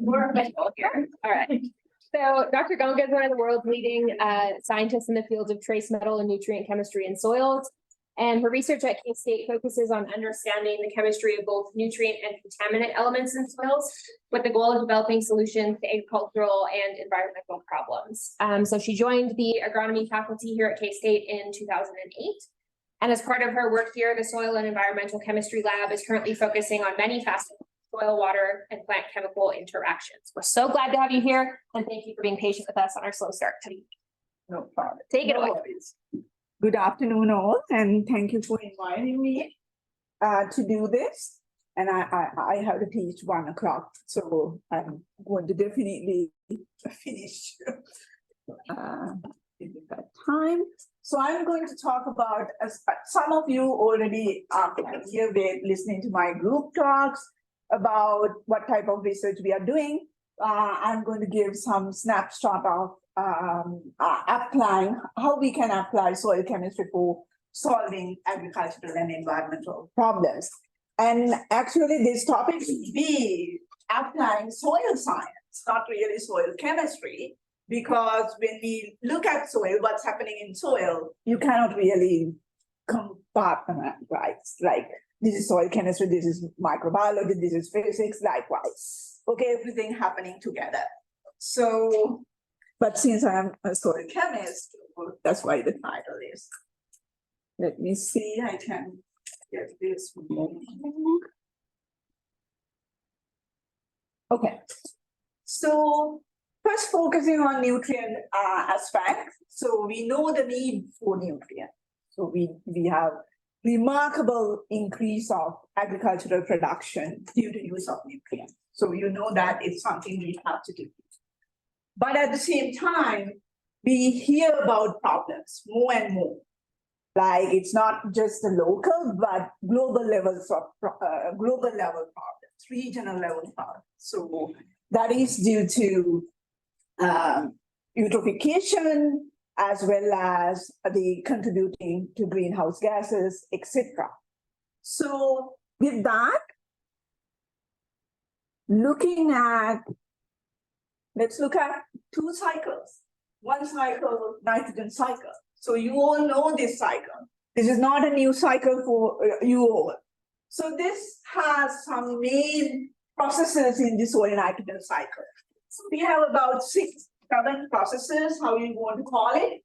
More official here. All right. So Dr. Gonga is one of the world's leading scientists in the fields of trace metal and nutrient chemistry in soils. And her research at K-State focuses on understanding the chemistry of both nutrient and contaminant elements in soils with the goal of developing solutions to agricultural and environmental problems. So she joined the agronomy faculty here at K-State in 2008. And as part of her work here, the Soil and Environmental Chemistry Lab is currently focusing on many facets of soil, water, and plant chemical interactions. We're so glad to have you here, and thank you for being patient with us on our slow start today. No problem. Take it away. Worries. Good afternoon, all, and thank you for inviting me to do this. And I have to teach 1 o'clock, so I'm going to definitely finish in that time. So I'm going to talk about, some of you already are here with listening to my group talks about what type of research we are doing. I'm going to give some snapshot of applying, how we can apply soil chemistry for solving agricultural and environmental problems. And actually this topic will be applying soil science, not really soil chemistry, because when we look at soil, what's happening in soil, you cannot really compartmentalize, like this is soil chemistry, this is microbiology, this is physics, likewise. Okay, everything happening together. So, but since I am a soil chemist, that's why the title is. Let me see, I can get this one. Okay, so first focusing on nutrient aspect. So we know the need for nutrients. So we have remarkable increase of agricultural production due to use of nutrients. So you know that it's something we have to do. But at the same time, we hear about problems more and more. Like it's not just the local, but global levels of global level problems, regional level problems. So that is due to eutrophication, as well as the contributing to greenhouse gases, etc. So with that, let's look at 2 cycles. One cycle, nitrogen cycle. So you all know this cycle. This is not a new cycle for you all. So this has some main processes in the soil nitrogen cycle. So we have about 6, 7 processes, how you want to call it.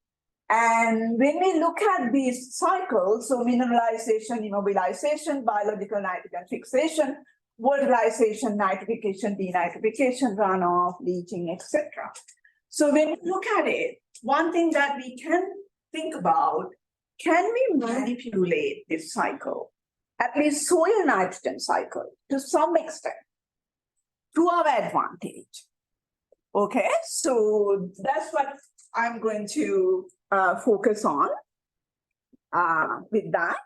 And when we look at these cycles, so mineralization, immobilization, biological nitrogen fixation, volatilisation, nitrification, denitrification, runoff, leaching, etc. So when we look at it, one thing that we can think about, can we manipulate this cycle, at least soil nitrogen cycle, to some extent, to our advantage? Okay, so that's what I'm going to focus on with that.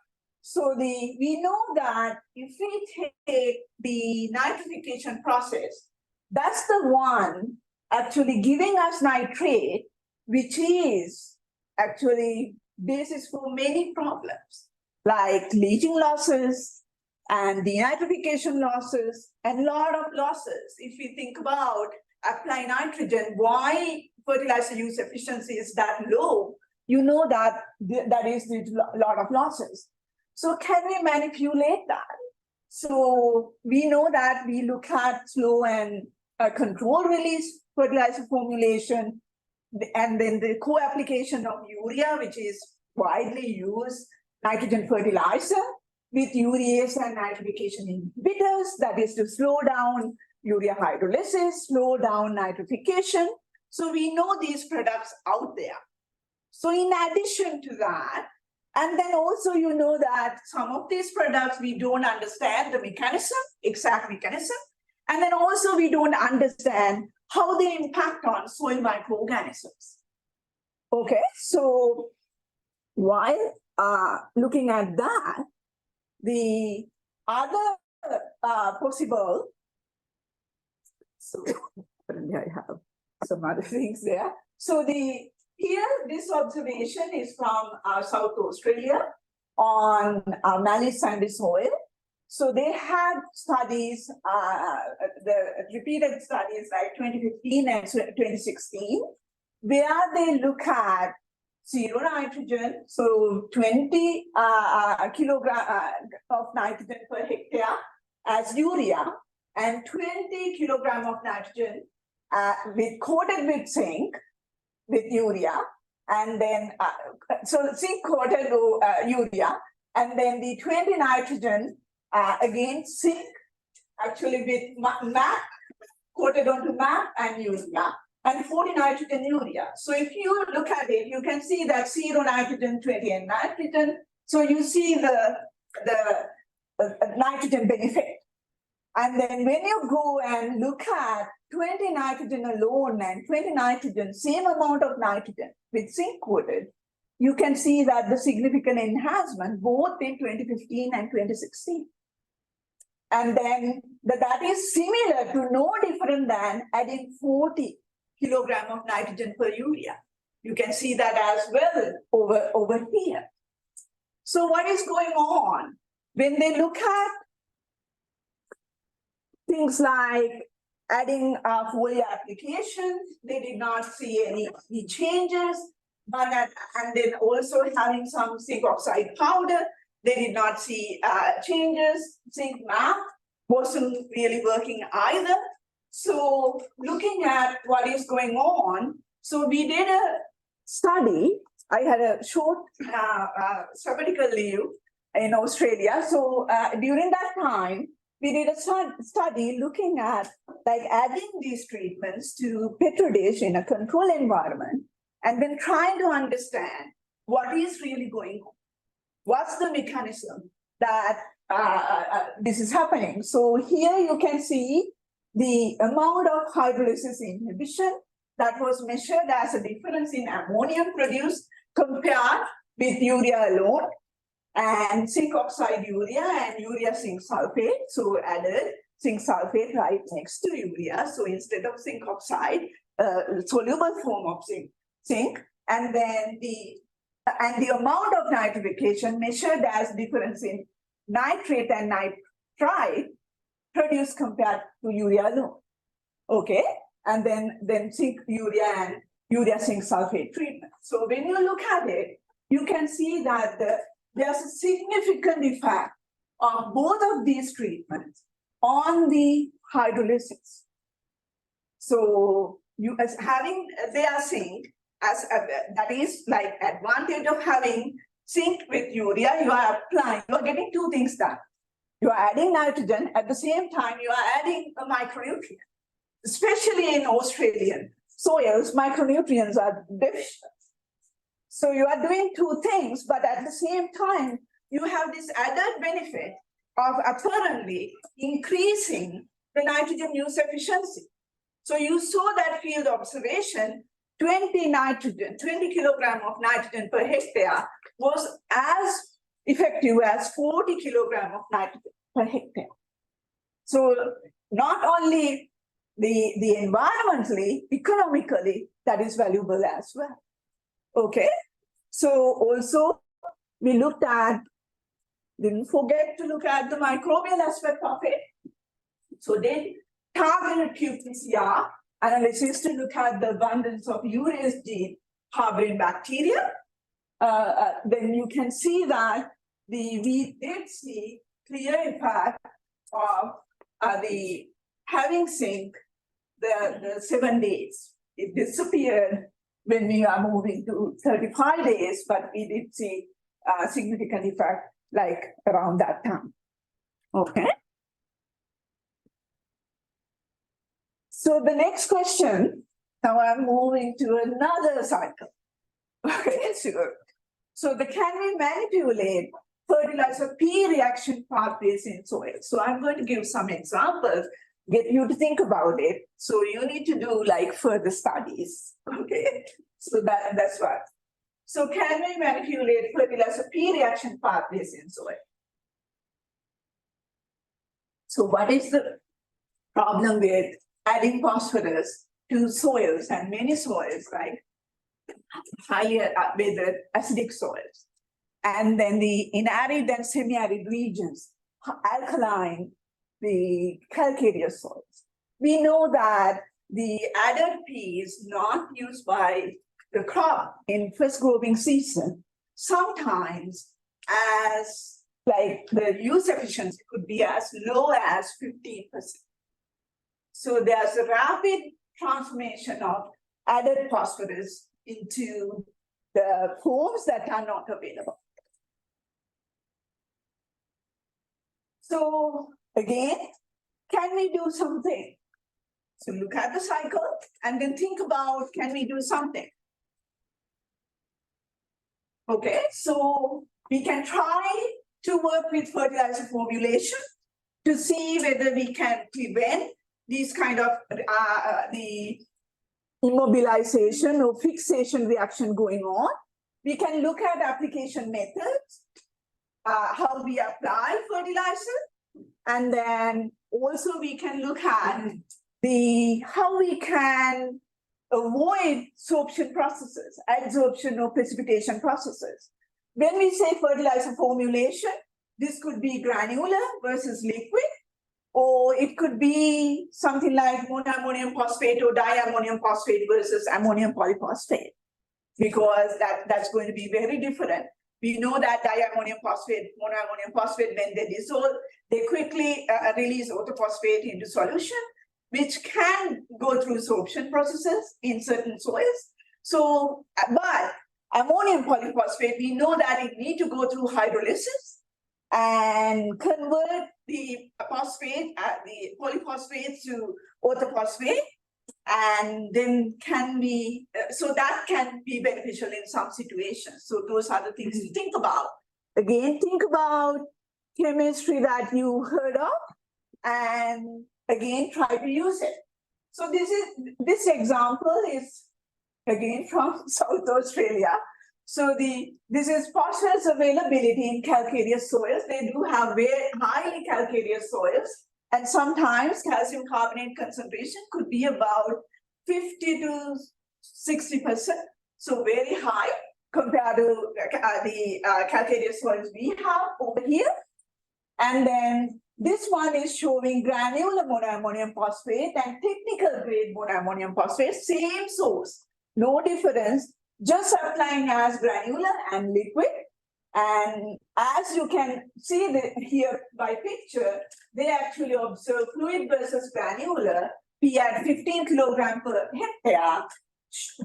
So we know that if we take the nitrification process, that's the one actually giving us nitrate, which is actually basis for many problems, like leaching losses and denitrification losses and a lot of losses. If we think about apply nitrogen, why fertilizer use efficiency is that low, you know that that is due to a lot of losses. So can we manipulate that? So we know that we look at slow and controlled release fertilizer formulation, and then the co-application of urea, which is widely used nitrogen fertilizer with urease and nitrification inhibitors, that is to slow down urea hydrolysis, slow down nitrification. So we know these products out there. So in addition to that, and then also you know that some of these products we don't understand the mechanism, exact mechanism, and then also we don't understand how they impact on soil microorganisms. Okay, so while looking at that, the other possible, so I have some other things there. So here, this observation is from South Australia on mallee sandy soil. So they had studies, the repeated studies like 2015 and 2016, where they look at zero nitrogen, so 20 kilogram of nitrogen per hectare as urea, and 20 kilogram of nitrogen coated with zinc with urea, and then so zinc coated urea, and then the 20 nitrogen again zinc actually with MAP coated onto MAP and urea, and 40 nitrogen urea. So if you look at it, you can see that 0 nitrogen, 20 and nitrogen. So you see the nitrogen benefit. And then when you go and look at 20 nitrogen alone and 20 nitrogen, same amount of nitrogen with zinc coated, you can see that the significant enhancement both in 2015 and 2016. And then that is similar to no different than adding 40 kilogram of nitrogen per urea. You can see that as well over here. So what is going on? When they look at things like adding foliar application, they did not see any changes, and then also having some zinc oxide powder, they did not see changes. Zinc MAP wasn't really working either. So looking at what is going on, so we did a study. I had a short sabbatical leave in Australia. So during that time, we did a study looking at like adding these treatments to petri dish in a controlled environment, and then trying to understand what is really going on. What's the mechanism that this is happening? So here you can see the amount of hydrolysis inhibition that was measured as a difference in ammonium produced compared with urea alone, and zinc oxide urea and urea zinc sulfate. So added zinc sulfate right next to urea. So instead of zinc oxide, soluble form of zinc, and then the amount of nitrification measured as difference in nitrate and nitrite produced compared to urea alone. Okay, and then zinc urea and urea zinc sulfate treatment. So when you look at it, you can see that there's a significant effect of both of these treatments on the hydrolysis. So you as having their zinc as that is like advantage of having zinc with urea, you are applying, you are getting two things done. You are adding nitrogen, at the same time you are adding a micronutrient. Especially in Australian soils, micronutrients are deficient. So you are doing two things, but at the same time, you have this added benefit of apparently increasing the nitrogen use efficiency. So you saw that field observation, 20 kilogram of nitrogen per hectare was as effective as 40 kilogram of nitrogen per hectare. So not only the environmentally, economically, that is valuable as well. Okay, so also we looked at, didn't forget to look at the microbial aspect of it. So they targeted qPCR analysis to look at the abundance of urease gene harboring bacteria. Then you can see that we did see clear impact of the having zinc the 7 days. It disappeared when we are moving to 35 days, but we did see a significant effect like around that time. Okay. So the next question, now I'm moving to another cycle. Okay, sure. So can we manipulate fertilizer P reaction pathways in soil? So I'm going to give some examples, get you to think about it. So you need to do like further studies. Okay, so that's what. So can we manipulate fertilizer P reaction pathways in soil? So what is the problem with adding phosphorus to soils, and many soils, like higher with acidic soils, and then in arid and semi-arid regions, alkaline the calcareous soils. We know that the added P is not used by the crop in first growing season. Sometimes as like the use efficiency could be as low as 15%. So there's a rapid transformation of added phosphorus into the forms that are not available. So again, can we do something? So look at the cycle and then think about, can we do something? Okay, so we can try to work with fertilizer formulation to see whether we can prevent these kind of the immobilization or fixation reaction going on. We can look at application methods, how we apply fertilizer, and then also we can look at how we can avoid sorption processes, adsorption or precipitation processes. When we say fertilizer formulation, this could be granular versus liquid, or it could be something like monoammonium phosphate or diammonium phosphate versus ammonium polyphosphate, because that's going to be very different. We know that diammonium phosphate, monoammonium phosphate, when they dissolve, they quickly release orthophosphate into solution, which can go through sorption processes in certain soils. So, but ammonium polyphosphate, we know that it needs to go through hydrolysis and convert the phosphate, the polyphosphate to orthophosphate, and then can be, so that can be beneficial in some situations. So those are the things to think about. Again, think about chemistry that you heard of, and again, try to use it. So this example is again from South Australia. So this is phosphorus availability in calcareous soils. They do have very highly calcareous soils, and sometimes calcium carbonate concentration could be about 50 to 60%. So very high compared to the calcareous soils we have over here. And then this one is showing granular monoammonium phosphate and technical grade monoammonium phosphate, same source, no difference, just applying as granular and liquid. And as you can see here by picture, they actually observe fluid versus granular, P at 15 kilogram per hectare,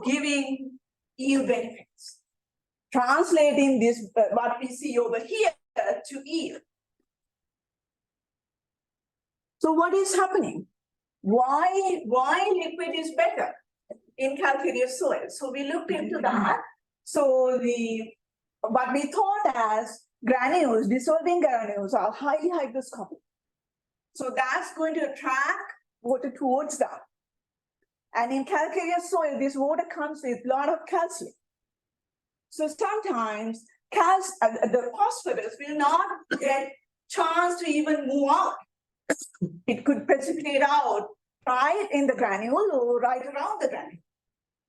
giving yield benefits. Translating this, what we see over here to yield. So what is happening? Why liquid is better in calcareous soil? So we looked into that. So what we thought as granules, dissolving granules are highly hygroscopic. So that's going to attract water towards them. And in calcareous soil, this water comes with a lot of calcium. So sometimes the phosphorus will not get chance to even move out. It could precipitate out right in the granule or right around the granule.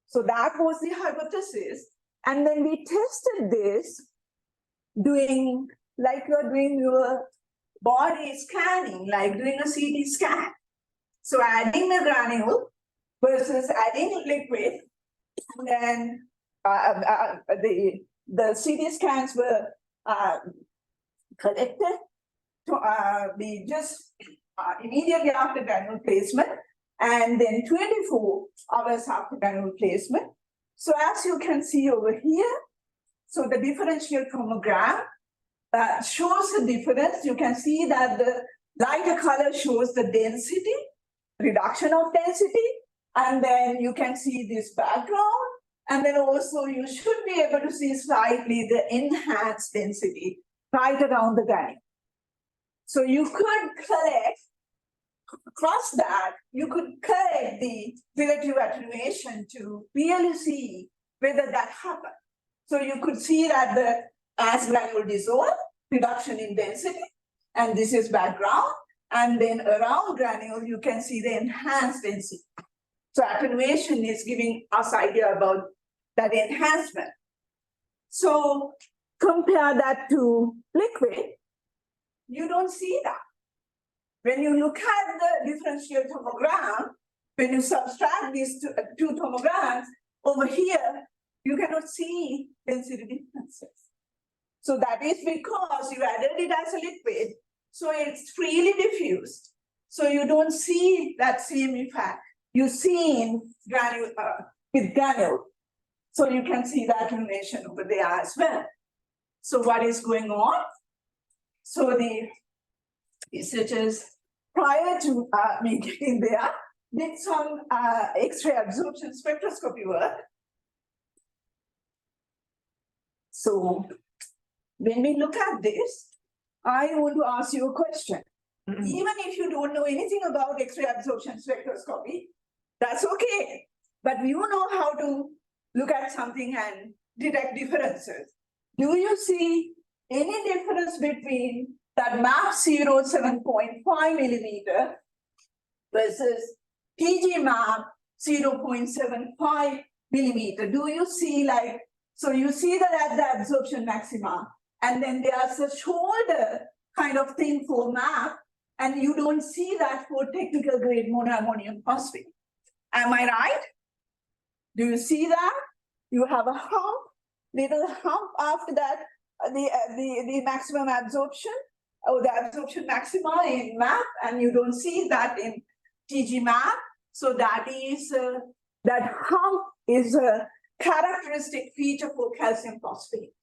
So that was the hypothesis. And then we tested this doing like you're doing your body scanning, like doing a CT scan. So adding the granule versus adding liquid, and then the CT scans were collected to be just immediately after granule placement, and then 24 hours after granule placement. So as you can see over here, so the differential chromogram shows the difference. You can see that the lighter color shows the density, reduction of density, and then you can see this background, and then also you should be able to see slightly the enhanced density right around the granule. So you could collect, across that, you could collect the relative attenuation to really see whether that happened. So you could see that as granule dissolve, reduction in density, and this is background, and then around granule, you can see the enhanced density. So attenuation is giving us idea about that enhancement. So compare that to liquid. you don't see that. When you look at the differential tomogram, when you subtract these two tomograms over here, you cannot see density differences. So that is because you added it as a liquid, so it's freely diffused. So you don't see that same effect you see in granule with granule. So you can see that relation over there as well. So what is going on? So the researchers prior to me getting there did some X-ray absorption spectroscopy work. So when we look at this, I want to ask you a question. Even if you don't know anything about X-ray absorption spectroscopy, that's okay. But you know how to look at something and detect differences. Do you see any difference between that MAP 7.5 millimeter versus TG MAP 0.75 millimeter? Do you see like, so you see that at the absorption maxima, and then there's a shoulder kind of thing for MAP, and you don't see that for technical grade monoammonium phosphate. Am I right? Do you see that? You have a hump, little hump after that, the maximum absorption, or the absorption maxima in MAP, and you don't see that in TG MAP. So that is, that hump is a characteristic feature for calcium phosphate,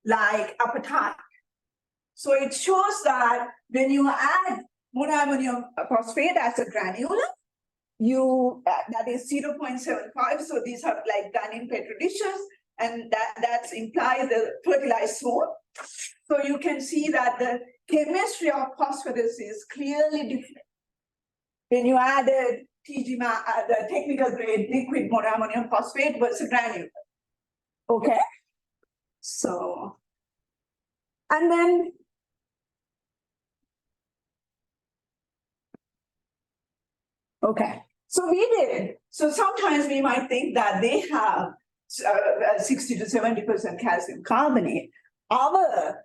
like apatite. So it shows that when you add monoammonium phosphate as a granular, you that is 0.75. So these are like done in petri dishes, and that's implies the fertilized zone. So you can see that the chemistry of phosphorus is clearly different when you added TG, the technical grade liquid monoammonium phosphate versus granular. Okay, so and then okay, so we did. So sometimes we might think that they have 60 to 70% calcium carbonate. Our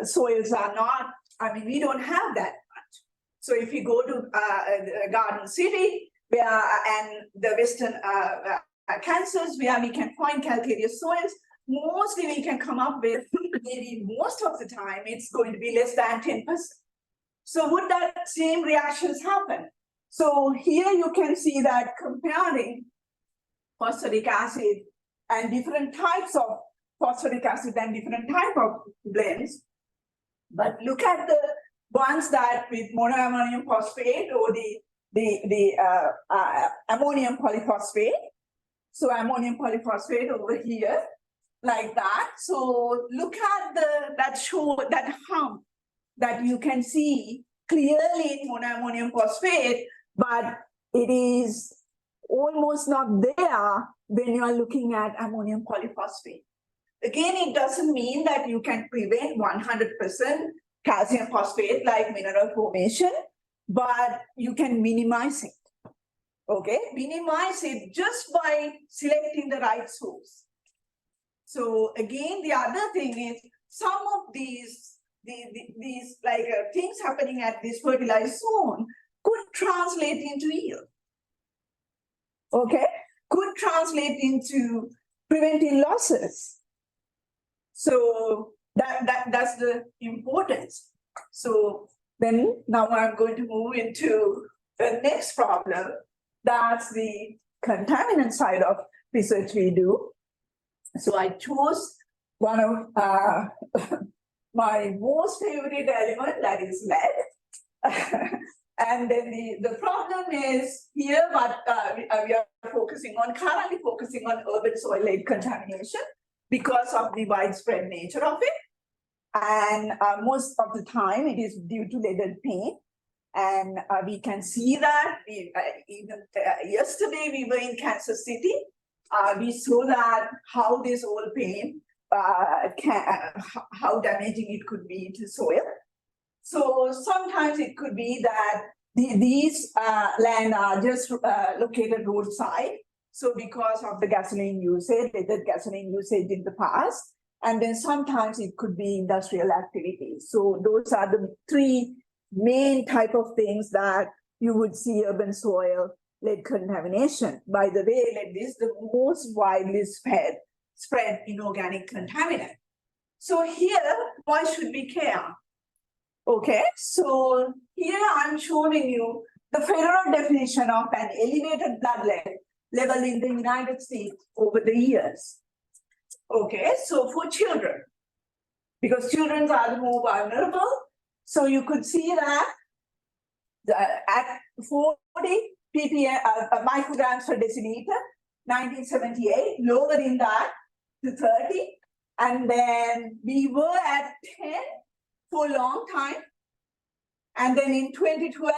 soils are not, I mean, we don't have that much. So if you go to Garden City, where and the Western Kansas, where we can find calcareous soils, mostly we can come up with, maybe most of the time, it's going to be less than 10%. So would that same reactions happen? So here you can see that comparing phosphoric acid and different types of phosphoric acid and different type of blends. But look at the ones that with monoammonium phosphate or the ammonium polyphosphate. So ammonium polyphosphate over here, like that. So look at that hump that you can see clearly in monoammonium phosphate, but it is almost not there when you are looking at ammonium polyphosphate. Again, it doesn't mean that you can prevent 100% calcium phosphate like mineral formation, but you can minimize it. Okay, minimize it just by selecting the right source. So again, the other thing is some of these like things happening at this fertilized zone could translate into yield. Okay, could translate into preventing losses. So that's the importance. So then now I'm going to move into the next problem. That's the contaminant side of research we do. So I chose one of my most favorite element, that is lead. And then the problem is here, but we are currently focusing on urban soil lead contamination because of the widespread nature of it. And most of the time it is due to leaded paint. And we can see that even yesterday we were in Kansas City. We saw that how this old paint how damaging it could be to soil. So sometimes it could be that these land are just located roadside. So because of the gasoline usage, leaded gasoline usage in the past, and then sometimes it could be industrial activities. So those are the three main type of things that you would see urban soil lead contamination. By the way, lead is the most widely spread inorganic contaminant. So here, why should we care? Okay, so here I'm showing you the federal definition of an elevated blood level in the United States over the years. Okay, so for children, because children are the more vulnerable, so you could see that at 40 ppm micrograms per deciliter, 1978, lowering that to 30, and then we were at 10 for a long time, and then in 2012,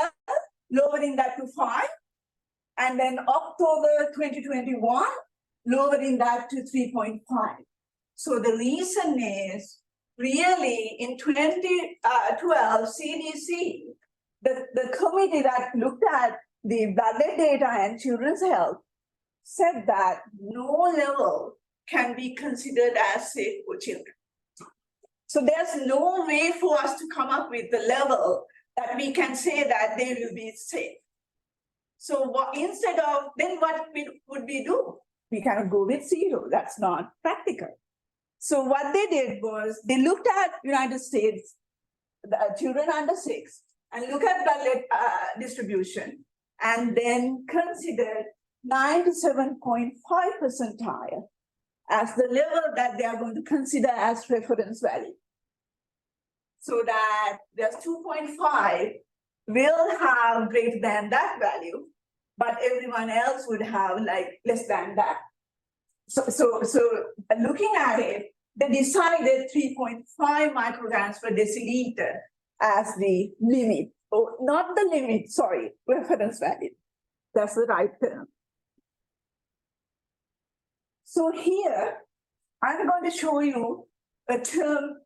lowering that to 5, and then October 2021, lowering that to 3.5. So the reason is really in 2012, CDC, the committee that looked at the blood data and children's health said that no level can be considered as safe for children. So there's no way for us to come up with the level that we can say that they will be safe. So instead of, then what would we do? We cannot go with 0, that's not practical. So what they did was they looked at United States, children under 6, and look at blood distribution, and then considered 97.5 percentile as the level that they are going to consider as reference value. So that there's 2.5 will have greater than that value, but everyone else would have like less than that. So looking at it, they decided 3.5 micrograms per deciliter as the limit, or not the limit, sorry, reference value. That's the right term. So here, I'm going to show you a term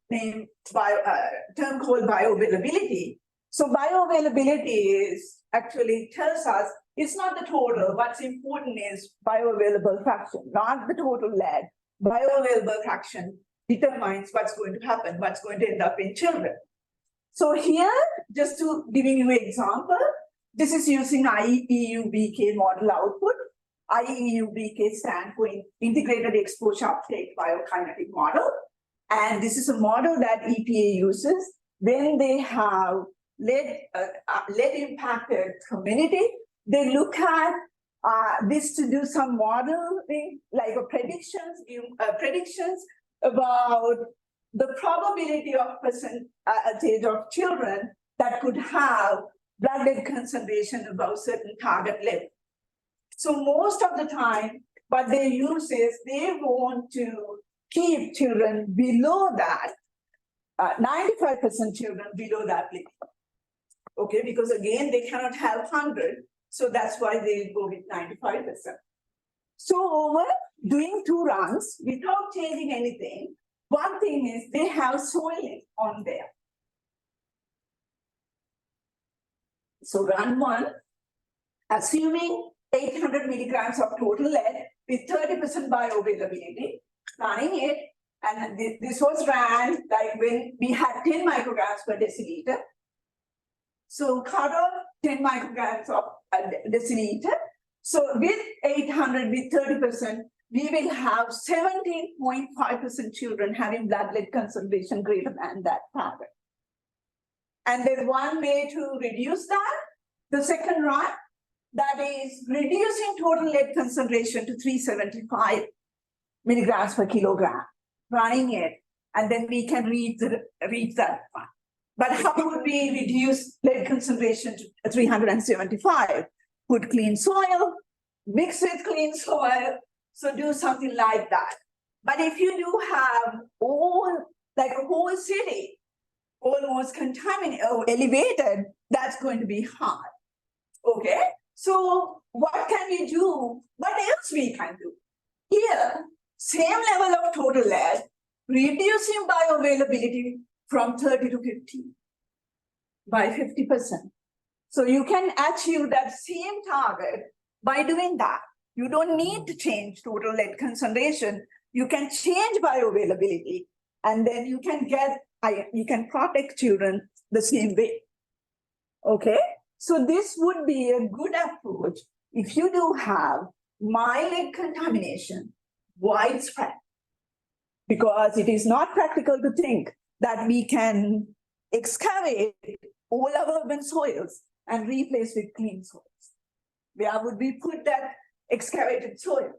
called bioavailability. So bioavailability is actually tells us it's not the total. What's important is bioavailable fraction, not the total lead. Bioavailable fraction determines what's going to happen, what's going to end up in children. So here, just to giving you an example, this is using IEUBK model output. IEUBK stands for Integrated Exposure Uptake Biokinetic Model. And this is a model that EPA uses when they have lead impacted community. They look at this to do some modeling, like predictions about the probability of percentage of children that could have blood lead concentration above certain target level. So most of the time, what they use is they want to keep children below that, 95% children below that limit. Okay, because again, they cannot have 100. So that's why they go with 95%. So over doing 2 runs without changing anything, one thing is they have soiling on there. So run 1, assuming 800 milligrams of total lead with 30% bioavailability, running it, and this was ran like when we had 10 micrograms per deciliter. So cut off 10 micrograms of deciliter. So with 800, with 30%, we will have 17.5% children having blood lead concentration greater than that target. And there's one way to reduce that, the second run, that is reducing total lead concentration to 375 milligrams per kilogram, running it, and then we can reach that one. But how would we reduce lead concentration to 375? Put clean soil, mix with clean soil, so do something like that. But if you do have like a whole city almost contaminated or elevated, that's going to be hard. Okay, so what can we do? What else we can do? Here, same level of total lead, reducing bioavailability from 30 to 50 by 50%. So you can achieve that same target by doing that. You don't need to change total lead concentration you can change bioavailability, and then you can protect children the same way. Okay, so this would be a good approach if you do have mild contamination, widespread. Because it is not practical to think that we can excavate all our urban soils and replace with clean soils. Where would we put that excavated soil?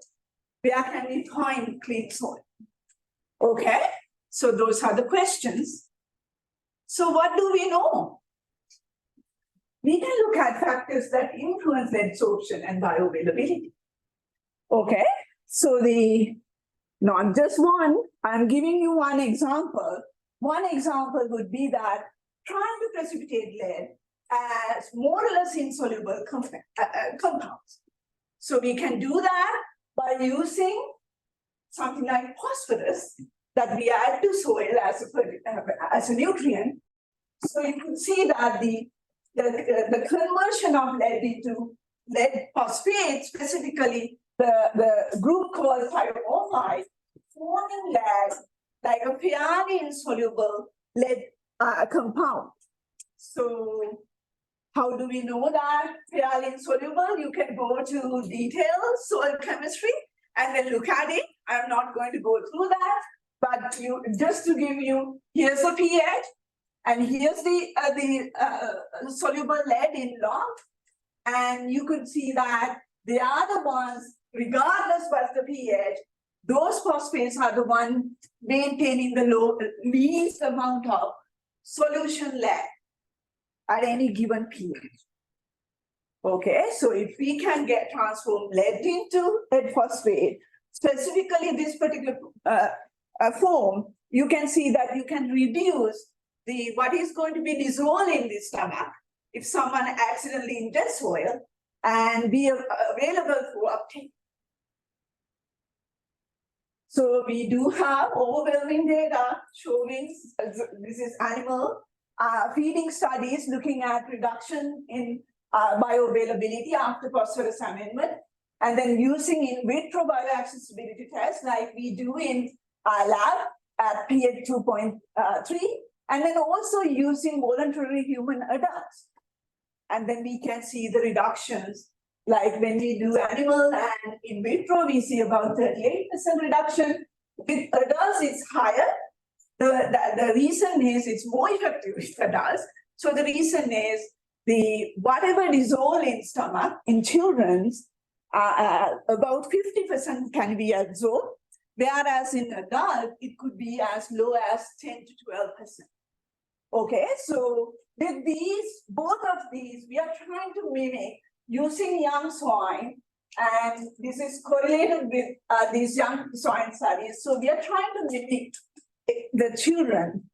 Where can we find clean soil? Okay, so those are the questions. So what do we know? We can look at factors that influence the absorption and bioavailability. Okay, so not just one, I'm giving you one example. One example would be that trying to precipitate lead as more or less insoluble compounds. So we can do that by using something like phosphorus that we add to soil as a nutrient. So you can see that the conversion of lead into lead phosphate, specifically the group called pyrophosphite, forming lead like a fairly insoluble lead compound. So how do we know that fairly insoluble? You can go to detailed soil chemistry and then look at it. I'm not going to go through that, but just to give you, here's the pH, and here's the soluble lead in log, and you could see that they are the ones, regardless what's the pH, those phosphates are the ones maintaining the least amount of solution lead at any given pH. Okay, so if we can transform lead into lead phosphate, specifically this particular form, you can see that you can reduce what is going to be dissolved in the stomach if someone accidentally ingests soil and be available for uptake. So we do have overwhelming data showing this is animal feeding studies looking at reduction in bioavailability after phosphorus amendment, and then using in vitro bioaccessibility tests like we do in our lab at pH 2.3, and then also using voluntary human adults. And then we can see the reductions, like when we do animal and in vitro, we see about 38% reduction. With adults, it's higher. The reason is it's more effective with adults. So the reason is whatever dissolve in stomach in children's, about 50% can be absorbed, whereas in adult, it could be as low as 10 to 12%. Okay, so with both of these, we are trying to mimic using young swine, and this is correlated with these young swine studies. So we are trying to mimic the children,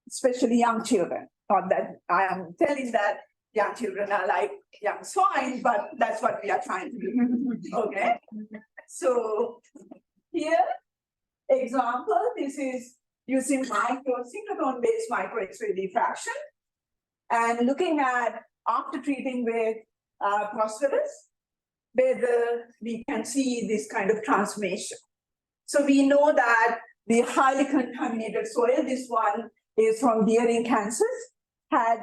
especially young children. Not that I am telling that young children are like young swine, but that's what we are trying to do. Okay, so here, example, this is using synchrotron-based micro X-ray diffraction and looking at after treating with phosphorus, whether we can see this kind of transformation. So we know that the highly contaminated soil, this one is from deer in Kansas, had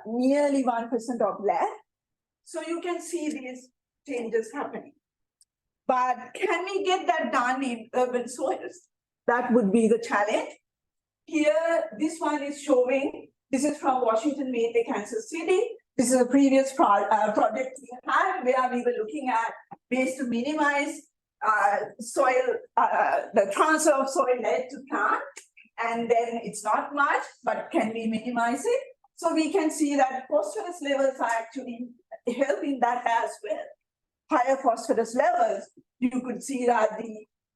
nearly 1% of lead. So you can see these changes happening. But can we get that done in urban soils? That would be the challenge. Here, this one is showing, this is from Washington, mainly Kansas City. This is a previous project we had where we were looking at ways to minimize soil, the transfer of soil lead to plant. And then it's not much, but can we minimize it? So we can see that phosphorus levels are actually helping that as well. Higher phosphorus levels, you could see that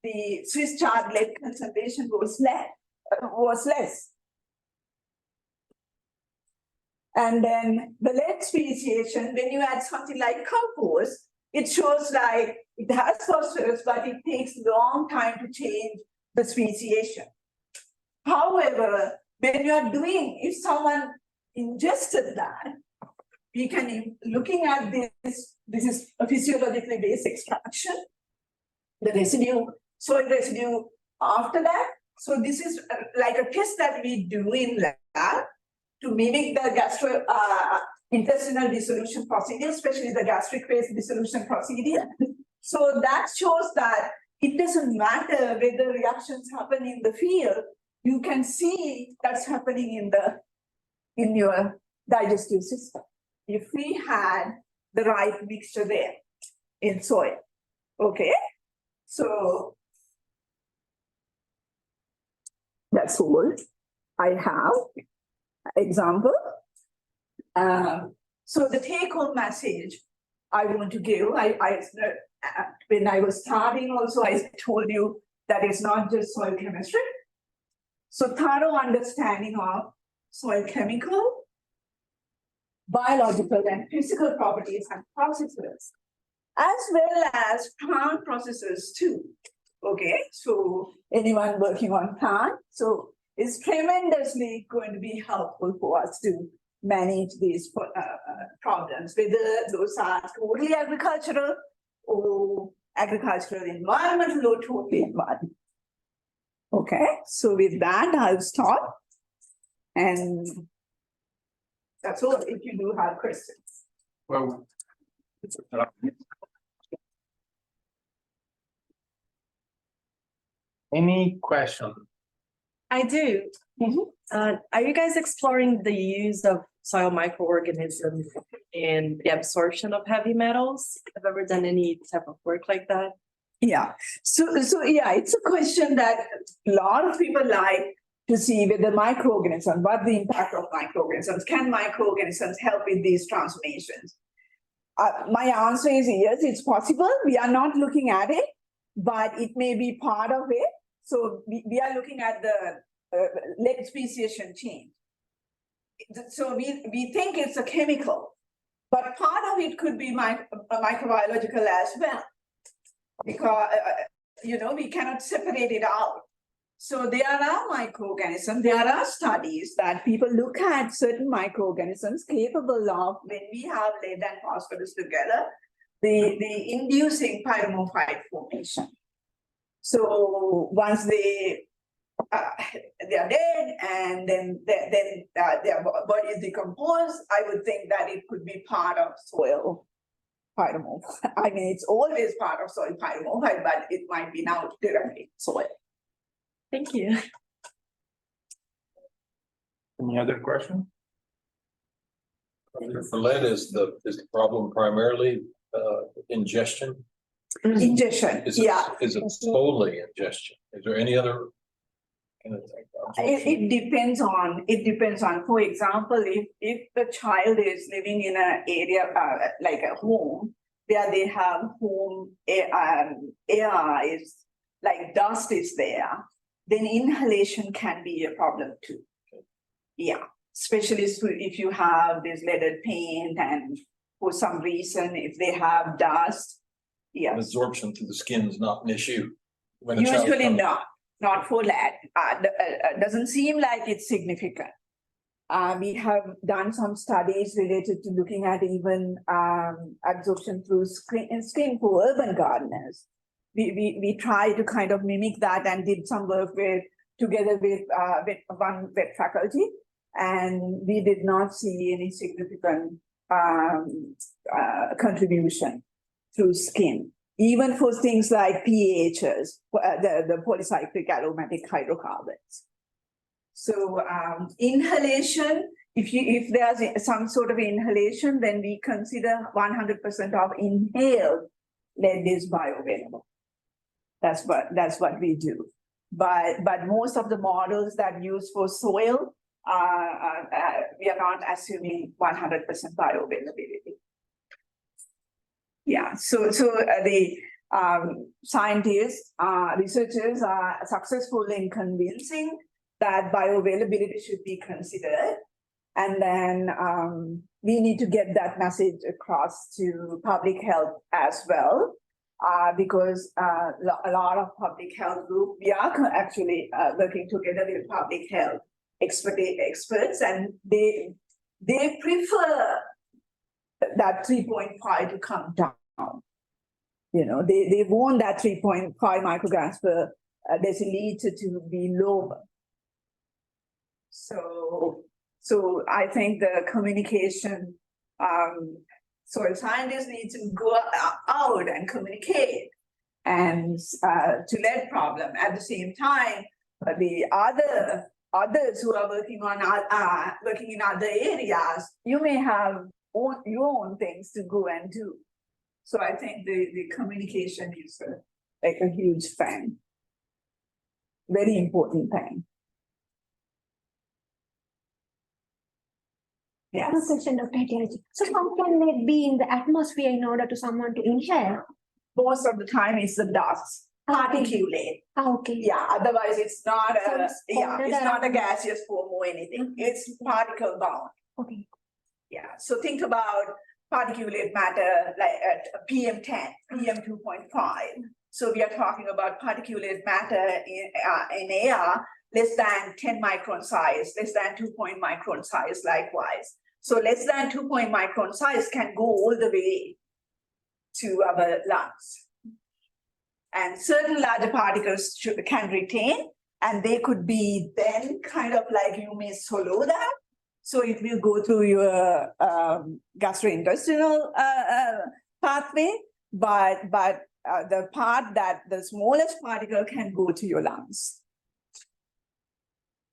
the Swiss chard lead concentration was less. And then the lead speciation, when you add something like compost, it shows like it has phosphorus, but it takes a long time to change the speciation. However, when you are if someone ingested that, we can, looking at this is a physiologically based extraction. The residue soil residue after that. So this is like a test that we do in lab to mimic the intestinal dissolution procedure, especially the gastric phase dissolution procedure. So that shows that it doesn't matter whether reactions happen in the field. You can see that's happening in your digestive system if we had the right mixture there in soil. Okay, so that's all I have. Example. So the take-home message I want to give, when I was starting also, I told you that it's not just soil chemistry. So thorough understanding of soil chemical, biological and physical properties and processes, as well as plant processes too. Okay, so anyone working on plant, so it's tremendously going to be helpful for us to manage these problems, whether those are totally agricultural or agricultural environmental or totally environmental. Okay, so with that, I'll stop. And that's all, if you do have questions. Well, any question? I do. Are you guys exploring the use of soil microorganisms in the absorption of heavy metals? Have you ever done any type of work like that? Yeah, so yeah, it's a question that a lot of people like to see with the microorganisms, what the impact of microorganisms. Can microorganisms help with these transformations? My answer is yes, it's possible. We are not looking at it, but it may be part of it. So we are looking at the lead speciation chain. So we think it's a chemical, but part of it could be microbiological as well, because we cannot separate it out. So there are microorganisms, there are studies that people look at certain microorganisms capable of, when we have lead and phosphorus together, the inducing pyromorphite formation. So once they are dead and then their bodies decompose, I would think that it could be part of soil pyromorphite. I mean, it's always part of soil pyromorphite, but it might be now directly soil. Thank you. Any other question? For lead, is the problem primarily ingestion? Ingestion, yeah. Is it solely ingestion? Is there any other kind of thing? It depends on, for example, if the child is living in an area like a home where they have home air is like dust is there, then inhalation can be a problem too. Yeah, especially if you have this leaded paint and for some reason, if they have dust, yeah. Absorption through the skin is not an issue. When a child Usually comes- not for lead. Doesn't seem like it's significant. We have done some studies related to looking at even absorption through skin for urban gardeners. We try to kind of mimic that and did some work together with one vet faculty, and we did not see any significant contribution through skin, even for things like PAHs, the polycyclic aromatic hydrocarbons. So inhalation, if there's some sort of inhalation, then we consider 100% of inhaled lead is bioavailable. That's what we do. But most of the models that use for soil, we are not assuming 100% bioavailability. Yeah, so the scientists, researchers are successful in convincing that bioavailability should be considered. And then we need to get that message across to public health as well. Because a lot of public health groups, we are actually working together with public health experts, and they prefer that 3.5 to come down. they want that 3.5 micrograms per deciliter to be lower. So I think the communication, soil scientists need to go out and communicate and to let problem. At the same time, the others who are working in other areas, you may have your own things to go and do. So I think the communication is like a huge thing. Very important thing. Yes. One question, Dr. Hettiarji. So how can it be in the atmosphere in order to someone to inhale? Most of the time it's the dust, particulate. Okay. Yeah, otherwise it's not So a, it's yeah, folded it's not a around. gaseous form or anything. It's particle bound. Okay. Yeah, so think about particulate matter like at PM10, PM2.5. So we are talking about particulate matter in air less than 10 micron size, less than 2 micron size likewise. So less than 2 micron size can go all the way to our lungs. And certain larger particles can retain, and they could be then kind of like you may swallow that. So it will go through your gastrointestinal pathway, but the part that the smallest particle can go to your lungs.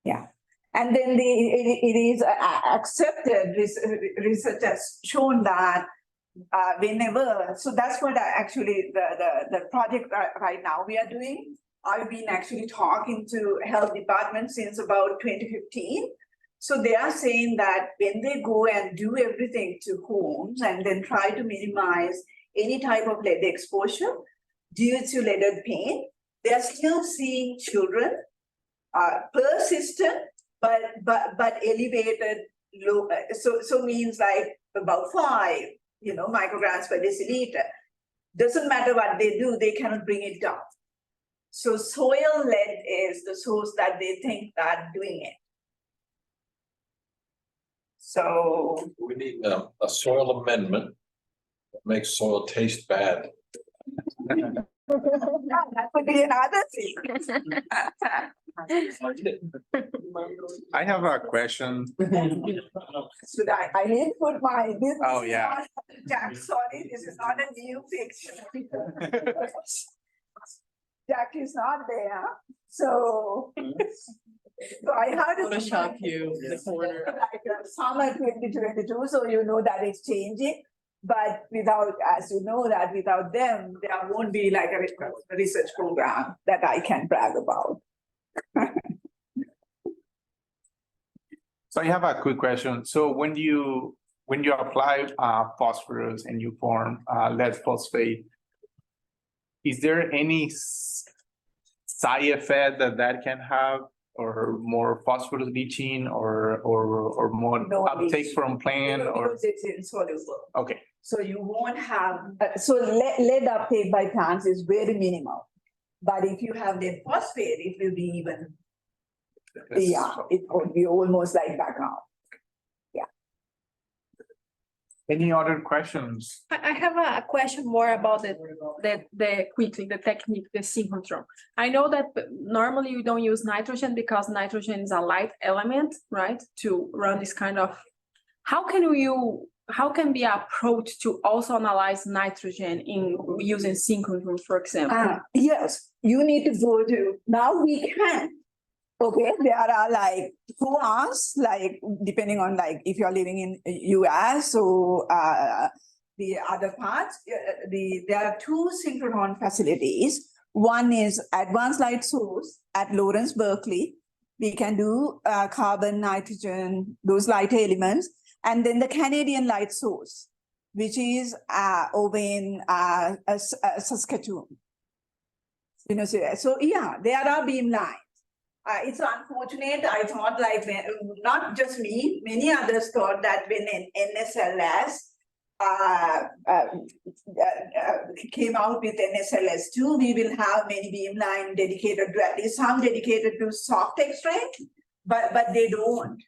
Yeah, and then it is accepted. Research has shown that whenever, so that's what actually the project right now we are doing. I've been actually talking to health department since about 2015. So they are saying that when they go and do everything to homes and then try to minimize any type of lead exposure due to leaded paint, they are still seeing children persistent, but elevated low. So means like about 5, micrograms per deciliter. Doesn't matter what they do, they cannot bring it down. So soil lead is the source that they think that doing it. So We need a soil amendment that makes soil taste bad. that could be another thing. I have a question. So I need to put my. Oh, yeah. Jack, sorry, this is not a new picture. Jack is not there, so. So I had to. Photoshop you in the corner. Like summer 2022, so you know that it's changing. But without, as you know, that without them, there won't be like a research program that I can brag about. So I have a quick question. So when you apply phosphorus and you form lead phosphate, is there any side effect that can have, or more phosphorus leaching, or more No uptake leaching. from plant, or Because it's insoluble. okay? So you won't have, so lead uptake by plants is very minimal. But if you have lead phosphate, it will be even, yeah, it would be almost like background. Any other questions? I have a question more about the quickly, the technique, the synchrotron. I know that normally you don't use nitrogen because nitrogen is a light element, right? To run this kind of, how can be approach to also analyze nitrogen in using synchrotron, for example? Yes, you need to go to, now we can. Okay, there are like 2 hours, like depending on like if you're living in US or the other parts, there are 2 synchrotron facilities. One is Advanced Light Source at Lawrence Berkeley. We can do carbon, nitrogen, those light elements. And then the Canadian Light Source, which is over in Saskatoon. So yeah, there are beam lines. It's unfortunate. I thought like, not just me, many others thought that when an NSLS came out with NSLS2, we will have many beamline dedicated to, at least some dedicated to soft X-ray, but they don't.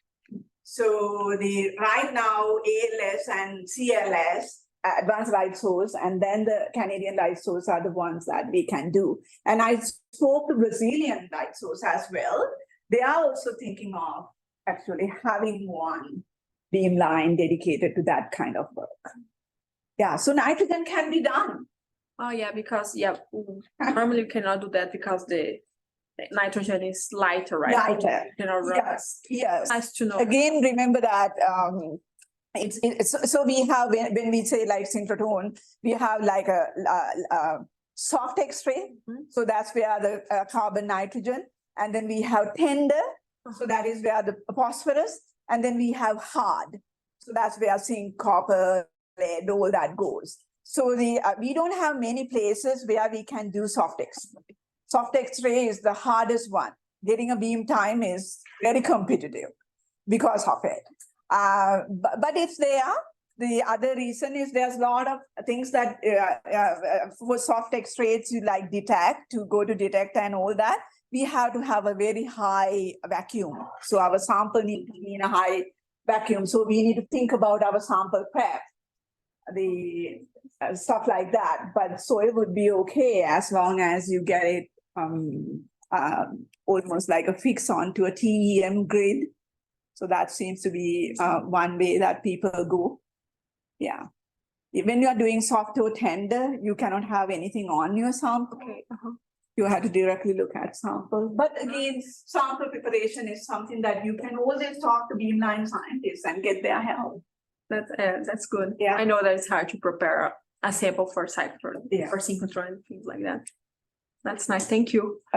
So right now, ALS and CLS advanced light source, and then the Canadian light source are the ones that we can do. And I spoke to Brazilian light source as well. They are also thinking of actually having one beamline dedicated to that kind of work. Yeah, so nitrogen can be done. Oh, yeah, because, normally we cannot do that because the nitrogen is lighter, right? Lighter. You know, Yes, yes. nice to know. Again, remember that so we have when we say like synchrotron, we have like a soft X-ray. So that's where the carbon nitrogen, and then we have tender. So that is where the phosphorus, and then we have hard. So that's where zinc, copper, lead, all that goes. So we don't have many places where we can do soft X-ray. Soft X-ray is the hardest one. Getting a beam time is very competitive because of it. But it's there. The other reason is there's a lot of things that for soft X-rays you like detect, to go to detect and all that. We have to have a very high vacuum. So our sample needs to be in a high vacuum. So we need to think about our sample prep, the stuff like that. But soil would be okay as long as you get it almost like a fix onto a TEM grid. So that seems to be one way that people go. Yeah. When you are doing soft or tender, you cannot have anything on your sample. Okay, You have to directly look at sample. But again, sample preparation is something that you can always talk to beamline scientists and get their help. that's good. Yeah. I know that it's hard to prepare a sample for cyclotron, Yeah. for synchrotron, and things like that. That's nice, thank you.